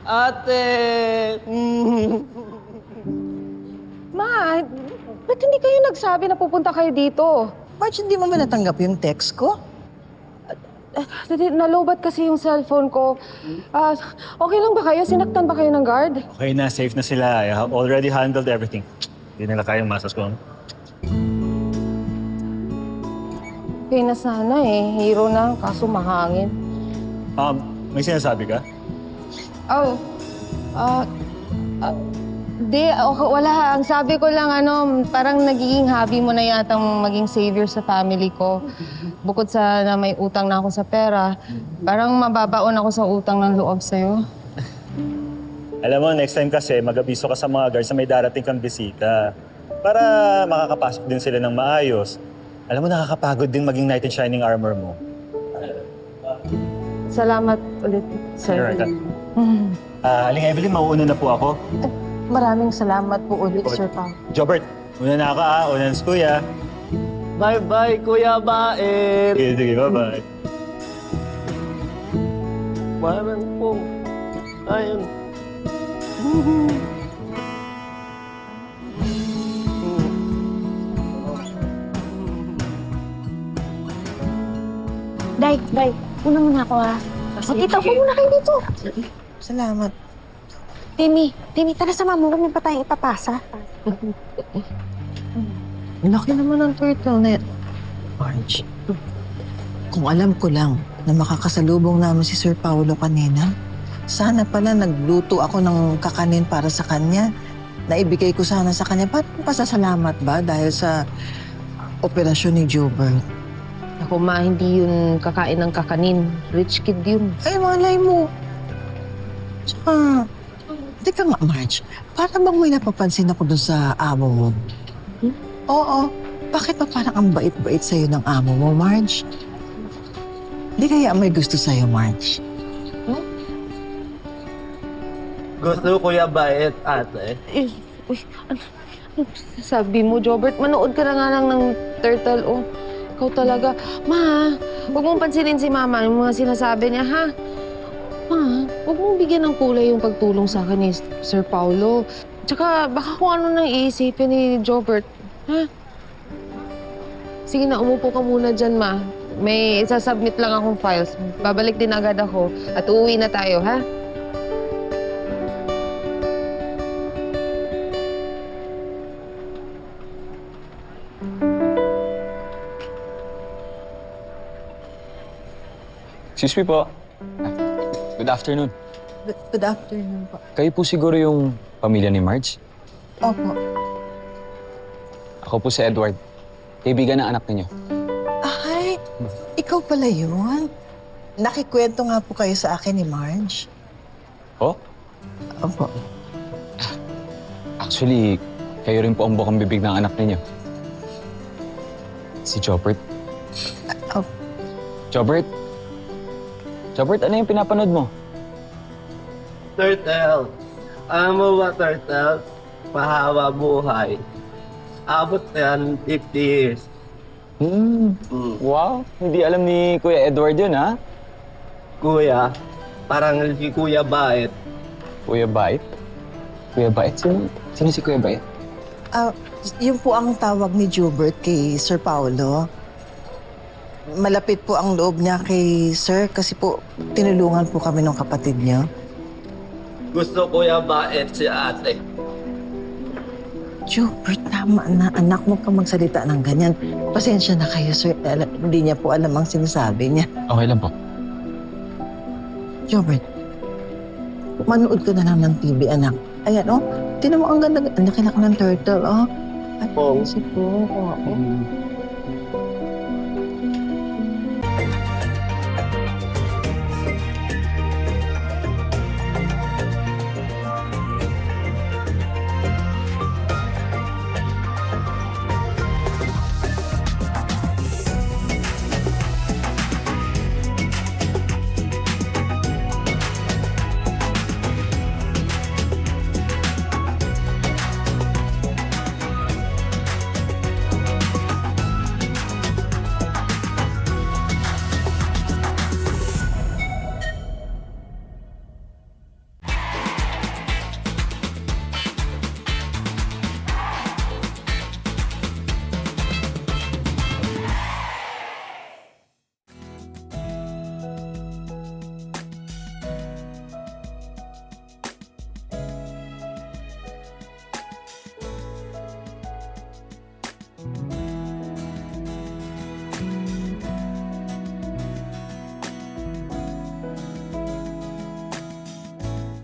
Ate! Ma, ba't hindi kayo nagsabi na pupunta kayo dito? Marge, hindi mo ba natanggap yung text ko? Nalobat kasi yung cellphone ko. Okay lang ba kayo? Sinaktan ba kayo ng guard? Okay na, safe na sila. I have already handled everything. Hindi nila kayang masas ko. Okay na sana eh. Hero na, kaso mahangin. May sinasabi ka? Oh, di, okay, wala. Ang sabi ko lang, parang nagiging hobby mo na yatang maging savior sa family ko. Bukod sa na may utang na ako sa pera, parang mababaon ako sa utang ng loob sa'yo. Alam mo, next time kasi, mag-abiso ka sa mga guards na may darating kang bisita. Para makakapasok din sila ng maayos. Alam mo, nakakapagod din maging knight in shining armor mo. Salamat ulit, sir. You're welcome. Aling Evelyn, mauuna na po ako. Maraming salamat po ulit, Sir Pao. Jobert, una na ako una na si Kuya. Bye-bye, Kuya Baet! Sige, bye-bye. Parang po. Ayun. Day, una muna ako O, tita, upo muna kayo dito. Salamat. Timmy, tara sama mo. Kami pa tayong ipapasa. Laki naman ang turtle net. Marge, kung alam ko lang na makakasalubong namin si Sir Paolo kanina, sana pala nagluto ako ng kakanin para sa kanya. Naibigay ko sana sa kanya. Parang pasasalamat ba dahil sa operasyon ni Jobert? Ako ma, hindi yun kakain ng kakanin. Rich kid yun. Ay, malay mo. Tsaka, teka nga, Marge, para bang may napapansin ako doon sa amo mo? Oo. Bakit pa parang ang bait-bait sa'yo ng amo mo, Marge? Di kaya may gusto sa'yo, Marge? Gusto Kuya Baet, ate. Ano sabi mo, Jobert? Manood ka na nga lang ng turtle, oh. Ikaw talaga. Ma, huwag mong pansinin si Mama yung mga sinasabi niya, ha? Ma, huwag mong bigyan ng kulay yung pagtulong sa akin ni Sir Paulo. Tsaka baka kung ano nang iisipin ni Jobert, ha? Sige na, umupo ka muna dyan, Ma. May isasubmit lang akong files. Babalik din agad ako at uuwi na tayo, ha? Excuse me po. Good afternoon. Good afternoon po. Kayo po siguro yung pamilya ni Marge? Opo. Ako po si Edward. Kaibigan ng anak ninyo. Ay, ikaw pala yun. Nakikwento nga po kayo sa akin ni Marge. Oh? Opo. Actually, kayo rin po ang bukang bibig ng anak ninyo. Si Jobert. Jobert? Jobert, ano yung pinapanood mo? Turtle. Alam mo ba, Turtle? Pahawa buhay. Abot na yan 50 years. Wow, hindi alam ni Kuya Edward yun, ha? Kuya, parang si Kuya Baet. Kuya Bait? Kuya Bait? Sino si Kuya Bait? Yun po ang tawag ni Jobert kay Sir Paolo. Malapit po ang loob niya kay Sir kasi po tinulungan po kami ng kapatid niya. Gusto Kuya Baet si ate. Jobert, tama na. Anak mo ka magsalita ng ganyan. Pasensya na kayo, Sir. Hindi niya po alam ang sinasabi niya. Okay lang po. Jobert, manood ka na lang ng TV, anak. Ayan, oh. Tinan mo ang ganda. Ang laki-laki ng turtle, oh. Ay, Oh. si po. Oo.